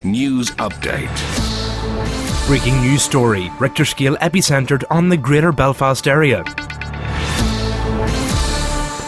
News update. Breaking news story. Richter scale epicentered on the greater Belfast area.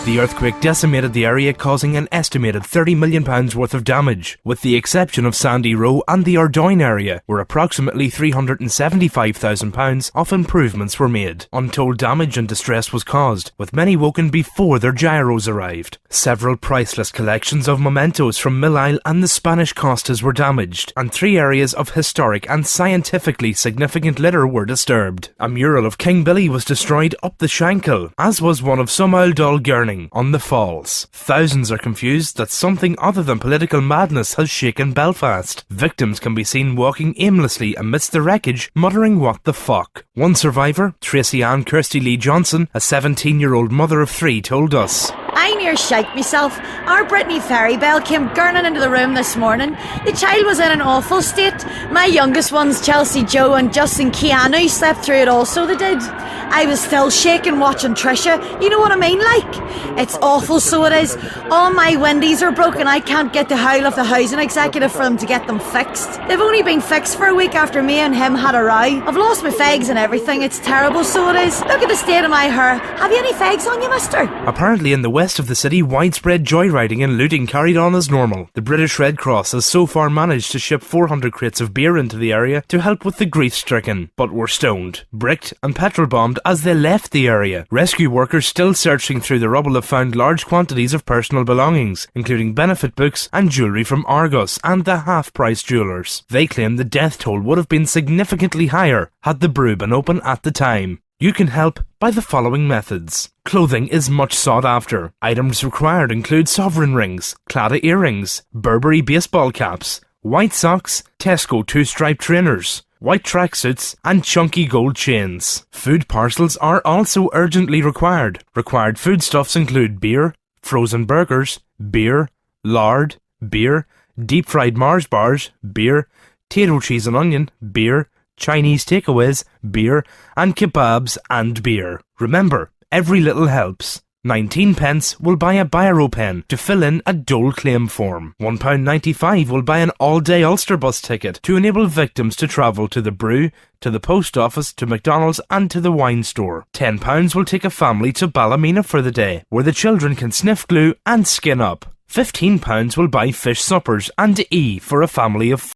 The earthquake decimated the area, causing an estimated £30 million worth of damage, with the exception of Sandy Row and the Ardoyne area, where approximately £375,000 of improvements were made. Untold damage and distress was caused, with many woken before their gyros arrived. Several priceless collections of mementos from Mill Isle and the Spanish Costas were damaged, and 3 areas of historic and scientifically significant litter were disturbed. A mural of King Billy was destroyed up the Shankill, as was one of some Old Dull Gurning on the Falls. Thousands are confused that something other than political madness has shaken Belfast. Victims can be seen walking aimlessly amidst the wreckage, muttering "what the fuck." One survivor, Tracy Ann Kirsty Lee Johnson, a 17-year-old mother of 3, told us, "I near shite myself. Our Brittany Ferry Bell came gurning into the room this morning. The child was in an awful state. My youngest ones, Chelsea Joe and Justin Keanu, slept through it also, they did. I was still shaking watching Trisha. You know what I mean, like? It's awful, so it is. All my windies are broken. I can't get the howl of the housing executive for them to get them fixed. They've only been fixed for a week after me and him had a row. I've lost my fags and everything. It's terrible, so it is. Look at the state of my hair. Have you any fags on you, mister?" Apparently in the west of the city, widespread joyriding and looting carried on as normal. The British Red Cross has so far managed to ship 400 crates of beer into the area to help with the grief-stricken, but were stoned, bricked and petrol-bombed as they left the area. Rescue workers still searching through the rubble have found large quantities of personal belongings, including benefit books and jewellery from Argos and the half-price jewellers. They claim the death toll would have been significantly higher had the brew been open at the time. You can help by the following methods. Clothing is much sought after. Items required include sovereign rings, Claddagh earrings, Burberry baseball caps, white socks, Tesco 2-stripe trainers, white tracksuits and chunky gold chains. Food parcels are also urgently required. Required foodstuffs include beer, frozen burgers, beer, lard, beer, deep-fried Mars bars, beer, Tayto cheese and onion, beer, Chinese takeaways, beer, and kebabs and beer. Remember, every little helps. 19p will buy a biro pen to fill in a dole claim form. £1.95 will buy an all-day Ulster bus ticket to enable victims to travel to the brew, to the post office, to McDonald's and to the wine store. £10 will take a family to Ballymena for the day, where the children can sniff glue and skin up. £15 will buy fish suppers and for a family of